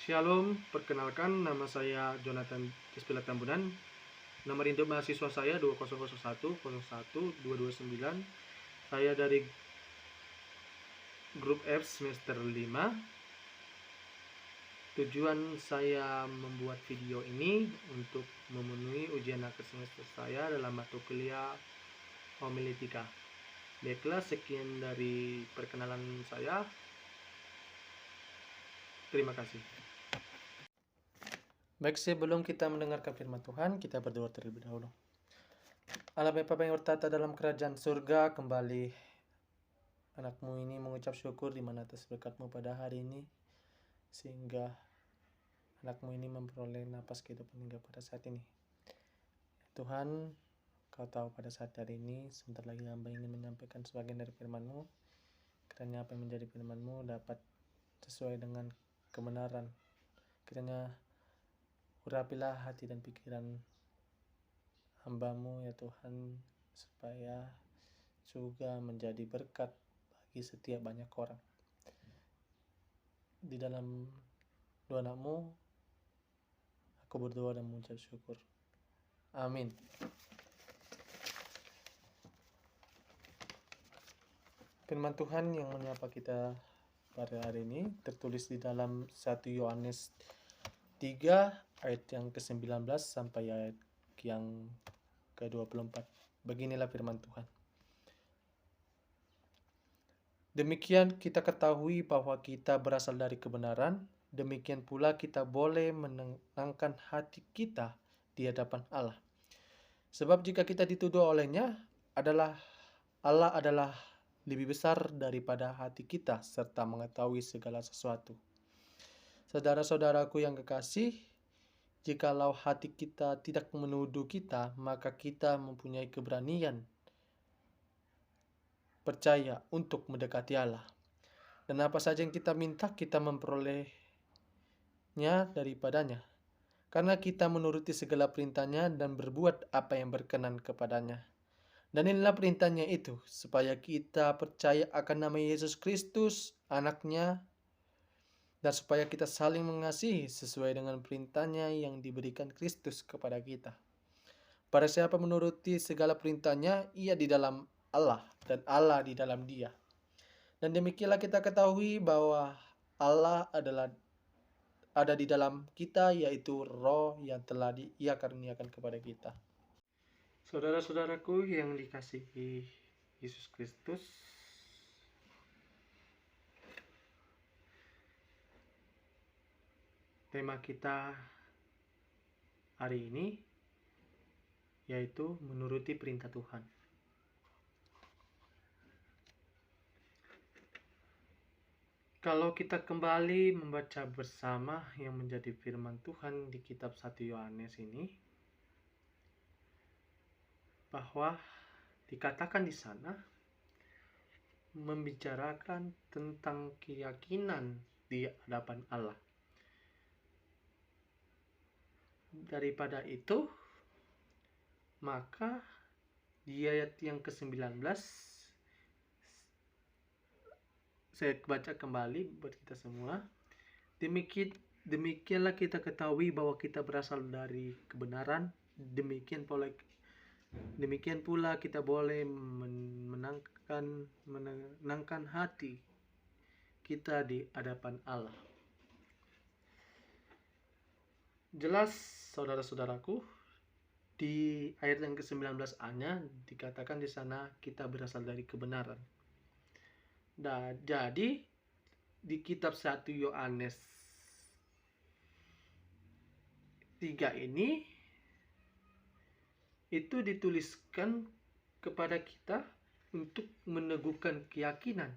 Shalom, perkenalkan nama saya Jonathan Despila Tambunan. Nomor induk mahasiswa saya 2001 01 229. Saya dari grup F semester 5. Tujuan saya membuat video ini untuk memenuhi ujian akhir semester saya dalam mata kuliah homiletika. Baiklah, sekian dari perkenalan saya. Terima kasih. Baik, sebelum kita mendengarkan firman Tuhan, kita berdoa terlebih dahulu. Allah Bapa yang bertata dalam kerajaan surga, kembali anakmu ini mengucap syukur di mana atas berkat-Mu pada hari ini, sehingga anakmu ini memperoleh napas kehidupan hingga pada saat ini. Tuhan, Kau tahu pada saat hari ini, sebentar lagi hamba ingin menyampaikan sebagian dari firman-Mu. Kiranya apa yang menjadi firman-Mu dapat sesuai dengan kebenaran. Kiranya urapilah hati dan pikiran hamba-Mu ya Tuhan, supaya juga menjadi berkat bagi setiap banyak orang. Di dalam doa anakmu, aku berdoa dan mengucap syukur. Amin. Firman Tuhan yang menyapa kita pada hari ini tertulis di dalam 1 Yohanes 3 ayat yang ke-19 sampai ayat yang ke-24. Beginilah firman Tuhan. Demikian kita ketahui bahwa kita berasal dari kebenaran, demikian pula kita boleh menenangkan hati kita di hadapan Allah. Sebab jika kita dituduh olehnya, Allah adalah lebih besar daripada hati kita serta mengetahui segala sesuatu. Saudara-saudaraku yang kekasih, jikalau hati kita tidak menuduh kita, maka kita mempunyai keberanian percaya untuk mendekati Allah. Dan apa saja yang kita minta, kita memperolehnya daripadanya. Karena kita menuruti segala perintahnya dan berbuat apa yang berkenan kepadanya. Dan inilah perintahnya itu, supaya kita percaya akan nama Yesus Kristus, anaknya, dan supaya kita saling mengasihi sesuai dengan perintahnya yang diberikan Kristus kepada kita. Pada siapa menuruti segala perintahnya, ia di dalam Allah dan Allah di dalam dia. Dan demikianlah kita ketahui bahwa Allah ada di dalam kita, yaitu Roh yang telah Ia karuniakan kepada kita. Saudara-saudaraku yang dikasihi Yesus Kristus, tema kita hari ini yaitu menuruti perintah Tuhan. Kalau kita kembali membaca bersama yang menjadi firman Tuhan di kitab 1 Yohanes ini, bahwa dikatakan di sana membicarakan tentang keyakinan di hadapan Allah. Daripada itu, maka di ayat yang ke-19 saya baca kembali buat kita semua. Demikianlah kita ketahui bahwa kita berasal dari kebenaran, demikian pula kita boleh menenangkan hati kita di hadapan Allah. Jelas, saudara-saudaraku, di ayat yang ke-19a-nya dikatakan di sana kita berasal dari kebenaran. Nah, jadi di kitab 1 Yohanes 3 ini itu dituliskan kepada kita untuk meneguhkan keyakinan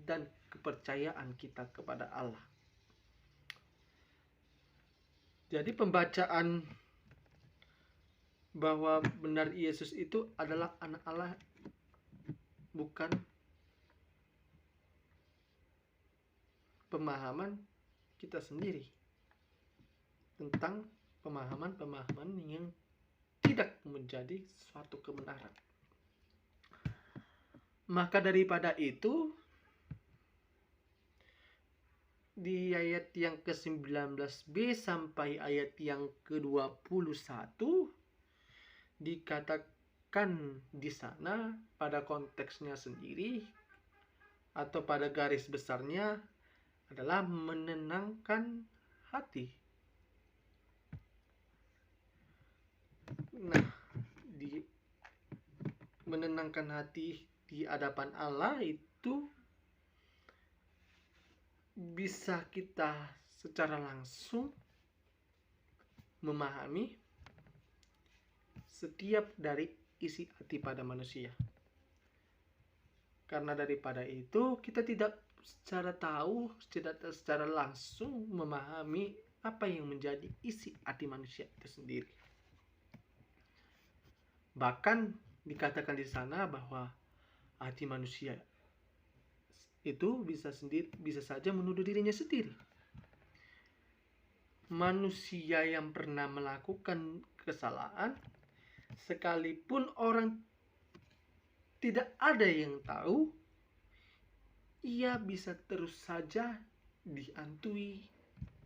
dan kepercayaan kita kepada Allah. Jadi pembacaan bahwa benar Yesus itu adalah anak Allah bukan pemahaman kita sendiri tentang pemahaman yang tidak menjadi suatu kebenaran. Maka daripada itu, di ayat yang ke-19b sampai ayat yang ke-21 dikatakan di sana pada konteksnya sendiri atau pada garis besarnya adalah menenangkan hati. Nah, di menenangkan hati di hadapan Allah itu bisa kita secara langsung memahami setiap dari isi hati pada manusia. Karena daripada itu kita tidak secara langsung memahami apa yang menjadi isi hati manusia itu sendiri. Bahkan dikatakan di sana bahwa hati manusia itu bisa saja menuduh dirinya sendiri. Manusia yang pernah melakukan kesalahan, sekalipun orang tidak ada yang tahu, ia bisa terus saja dihantui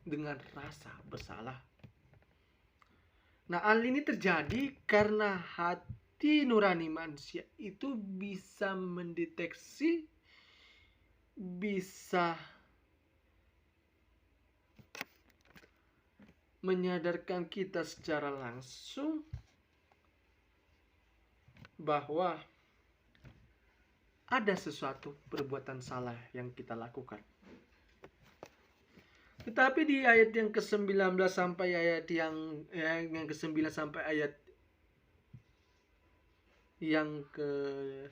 dengan rasa bersalah. Nah, hal ini terjadi karena hati nurani manusia itu bisa mendeteksi, bisa menyadarkan kita secara langsung bahwa ada sesuatu perbuatan salah yang kita lakukan. Tetapi di ayat yang ke-19 sampai ayat yang ke-9 sampai ayat yang ke-20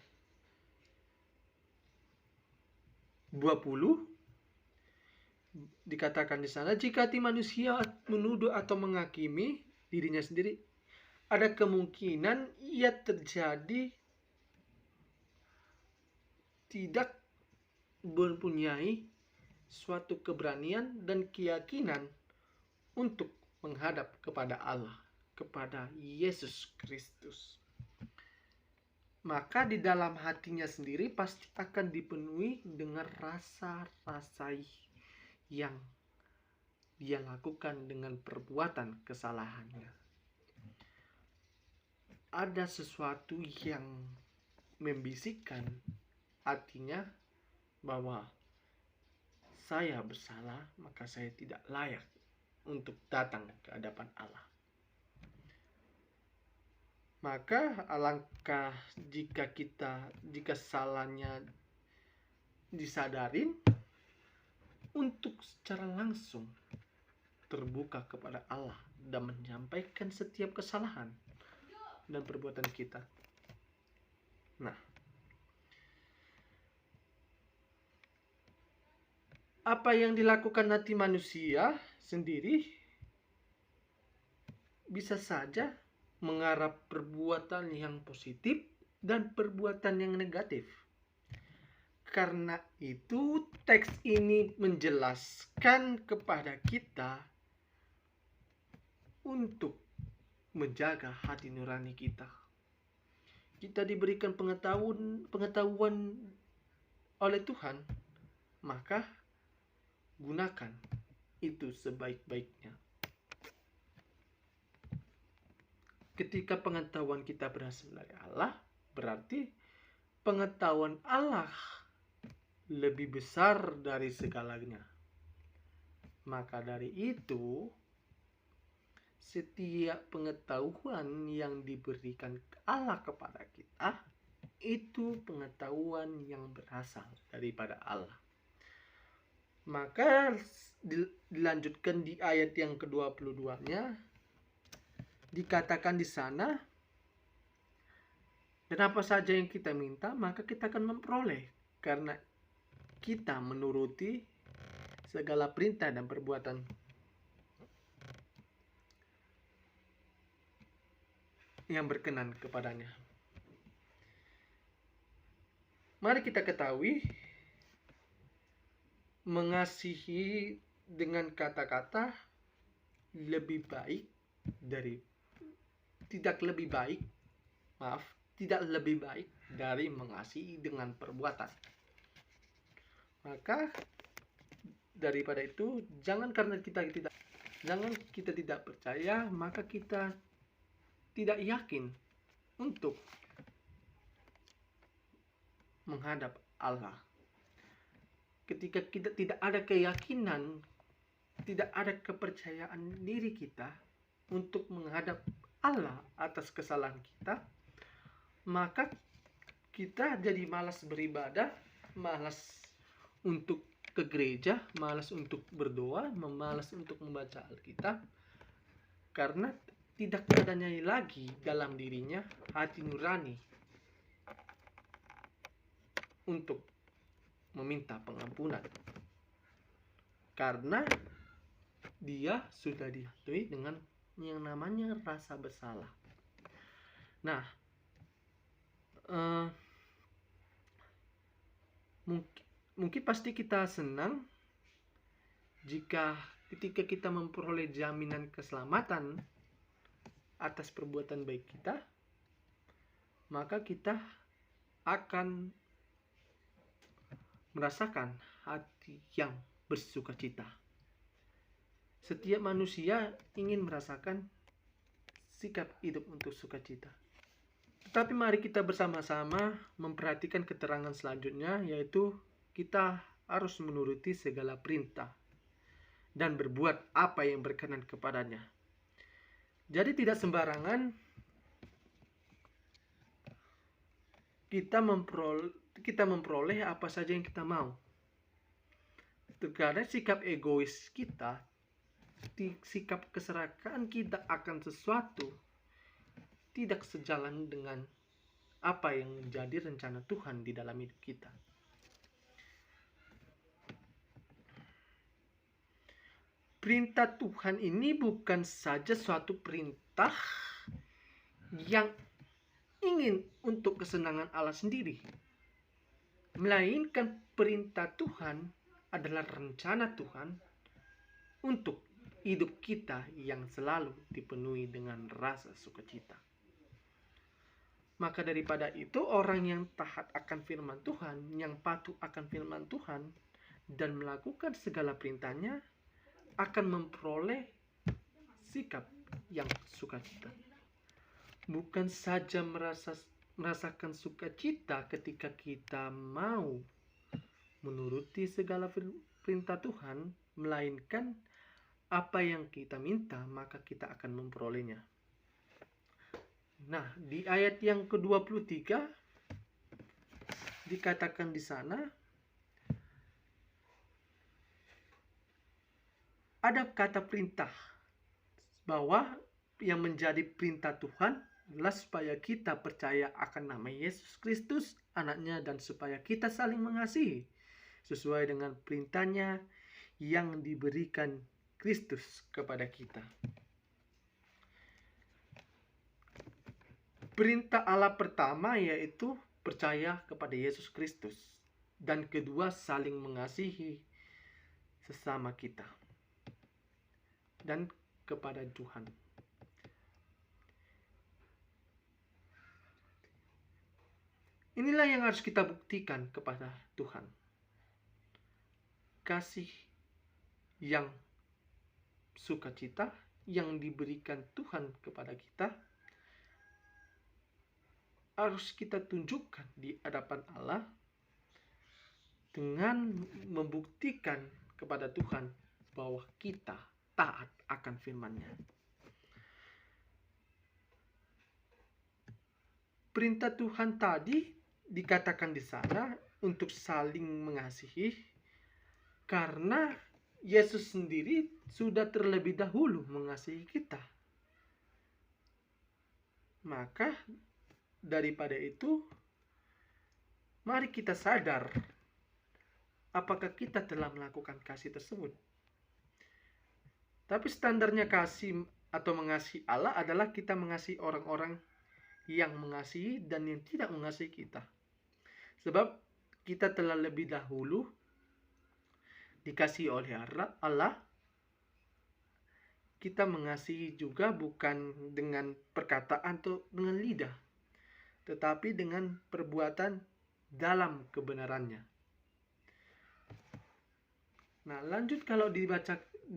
dikatakan di sana, jika hati manusia menuduh atau menghakimi dirinya sendiri, ada kemungkinan ia terjadi tidak mempunyai suatu keberanian dan keyakinan untuk menghadap kepada Allah, kepada Yesus Kristus. Maka di dalam hatinya sendiri pasti akan dipenuhi dengan rasa-rasa yang dia lakukan dengan perbuatan kesalahannya. Ada sesuatu yang membisikkan hatinya bahwa saya bersalah, maka saya tidak layak untuk datang ke hadapan Allah. Maka alangkah jika salahnya disadarin, untuk secara langsung terbuka kepada Allah dan menyampaikan setiap kesalahan dan perbuatan kita. Nah, apa yang dilakukan hati manusia sendiri bisa saja mengarah perbuatan yang positif dan perbuatan yang negatif. Karena itu teks ini menjelaskan kepada kita untuk menjaga hati nurani kita. Kita diberikan pengetahuan oleh Tuhan, maka gunakan itu sebaik-baiknya. Ketika pengetahuan kita berasal dari Allah, berarti pengetahuan Allah lebih besar dari segalanya. Maka dari itu, setiap pengetahuan yang diberikan Allah kepada kita, itu pengetahuan yang berasal daripada Allah. Maka dilanjutkan di ayat yang ke-22-nya, dikatakan di sana, dan apa saja yang kita minta, maka kita akan memperoleh, karena kita menuruti segala perintah dan perbuatan yang berkenan kepadanya. Mari kita ketahui, mengasihi dengan kata-kata tidak lebih baik dari mengasihi dengan perbuatan. Maka daripada itu, jangan kita tidak percaya, maka kita tidak yakin untuk menghadap Allah. Ketika kita tidak ada keyakinan, tidak ada kepercayaan diri kita untuk menghadap Allah atas kesalahan kita, maka kita jadi malas beribadah, malas untuk ke gereja, malas untuk berdoa, malas untuk membaca Alkitab, karena tidak adanya lagi dalam dirinya hati nurani untuk meminta pengampunan, karena dia sudah dihantui dengan yang namanya rasa bersalah. Nah, mungkin pasti kita senang jika ketika kita memperoleh jaminan keselamatan atas perbuatan baik kita, maka kita akan merasakan hati yang bersukacita. Setiap manusia ingin merasakan sikap hidup untuk sukacita. Tetapi mari kita bersama-sama memperhatikan keterangan selanjutnya, yaitu kita harus menuruti segala perintah dan berbuat apa yang berkenan kepadanya. Jadi tidak sembarangan kita memperoleh apa saja yang kita mau. Terkadang sikap egois kita, sikap keserakahan kita akan sesuatu tidak sejalan dengan apa yang menjadi rencana Tuhan di dalam hidup kita. Perintah Tuhan ini bukan saja suatu perintah yang ingin untuk kesenangan Allah sendiri, melainkan perintah Tuhan adalah rencana Tuhan untuk hidup kita yang selalu dipenuhi dengan rasa sukacita. Maka daripada itu, orang yang taat akan firman Tuhan, yang patuh akan firman Tuhan, dan melakukan segala perintahnya, akan memperoleh sikap yang sukacita. Bukan saja merasakan sukacita ketika kita mau menuruti segala perintah Tuhan, melainkan apa yang kita minta, maka kita akan memperolehnya. Nah, di ayat yang ke-23 dikatakan di sana ada kata perintah, bahwa yang menjadi perintah Tuhan adalah supaya kita percaya akan nama Yesus Kristus, anaknya, dan supaya kita saling mengasihi sesuai dengan perintahnya yang diberikan Kristus kepada kita. Perintah Allah pertama yaitu percaya kepada Yesus Kristus, dan kedua saling mengasihi sesama kita dan kepada Tuhan. Inilah yang harus kita buktikan kepada Tuhan. Kasih yang sukacita yang diberikan Tuhan kepada kita harus kita tunjukkan di hadapan Allah dengan membuktikan kepada Tuhan bahwa kita taat akan firman-Nya. Perintah Tuhan tadi dikatakan di sana untuk saling mengasihi, karena Yesus sendiri sudah terlebih dahulu mengasihi kita. Maka daripada itu, mari kita sadar apakah kita telah melakukan kasih tersebut. Tapi standarnya kasih atau mengasihi Allah adalah kita mengasihi orang-orang yang mengasihi dan yang tidak mengasihi kita. Sebab kita telah lebih dahulu dikasihi oleh Allah. Kita mengasihi juga bukan dengan perkataan atau dengan lidah, tetapi dengan perbuatan dalam kebenarannya. Nah, lanjut kalau di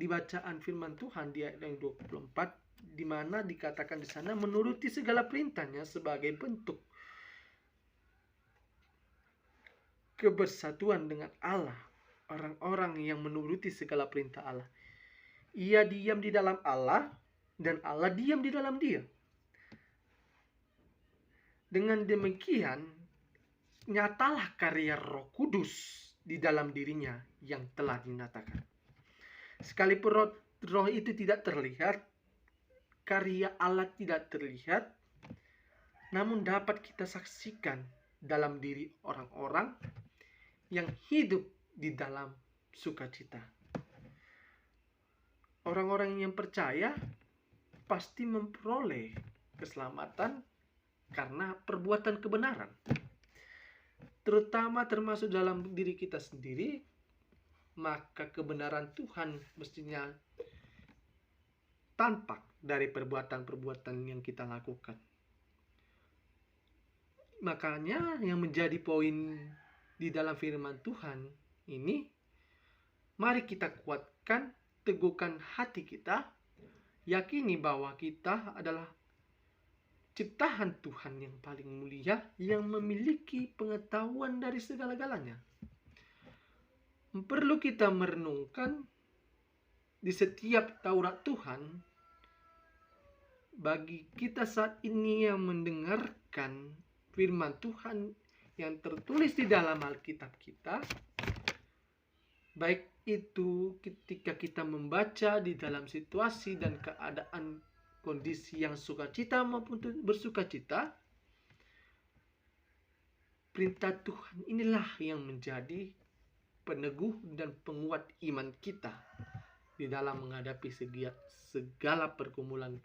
bacaan firman Tuhan di ayat yang 24, di mana dikatakan di sana menuruti segala perintahnya sebagai bentuk kebersatuan dengan Allah. Orang-orang yang menuruti segala perintah Allah, ia diam di dalam Allah dan Allah diam di dalam dia. Dengan demikian, nyatalah karya Roh Kudus di dalam dirinya yang telah dinyatakan. Sekalipun roh itu tidak terlihat, karya Allah tidak terlihat, namun dapat kita saksikan dalam diri orang-orang yang hidup di dalam sukacita. Orang-orang yang percaya pasti memperoleh keselamatan karena perbuatan kebenaran, terutama termasuk dalam diri kita sendiri. Maka kebenaran Tuhan mestinya tampak dari perbuatan-perbuatan yang kita lakukan. Makanya yang menjadi poin di dalam firman Tuhan ini, mari kita kuatkan, teguhkan hati kita, yakini bahwa kita adalah ciptaan Tuhan yang paling mulia, yang memiliki pengetahuan dari segala-galanya. Perlu kita merenungkan di setiap Taurat Tuhan. Bagi kita saat ini yang mendengarkan firman Tuhan yang tertulis di dalam Alkitab kita, baik itu ketika kita membaca di dalam situasi dan keadaan kondisi yang sukacita maupun bersukacita, perintah Tuhan inilah yang menjadi peneguh dan penguat iman kita di dalam menghadapi segala pergumulan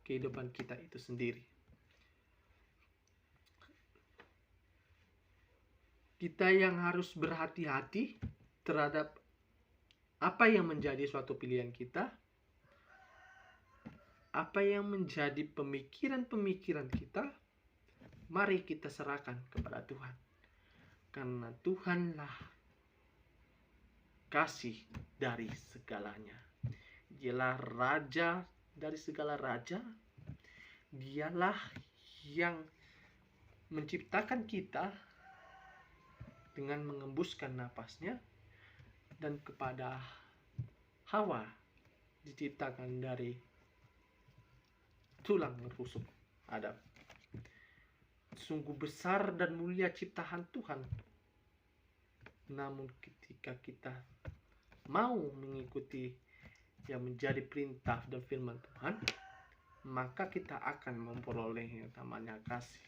kehidupan kita itu sendiri. Kita yang harus berhati-hati terhadap apa yang menjadi suatu pilihan kita, apa yang menjadi pemikiran-pemikiran kita, mari kita serahkan kepada Tuhan. Karena Tuhanlah kasih dari segalanya. Dialah Raja dari segala raja. Dialah yang menciptakan kita dengan mengembuskan napasnya, dan kepada Hawa diciptakan dari tulang rusuk Adam. Sungguh besar dan mulia ciptaan Tuhan. Namun ketika kita mau mengikuti yang menjadi perintah dan firman Tuhan, maka kita akan memperoleh yang namanya kasih.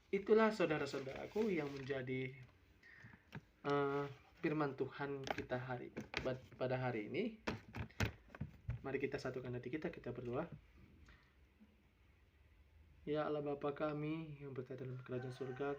Itulah saudara-saudaraku yang menjadi firman Tuhan kita pada hari ini. Mari kita satukan hati kita berdoa. Ya Allah Bapa kami yang berada dalam kerajaan surga,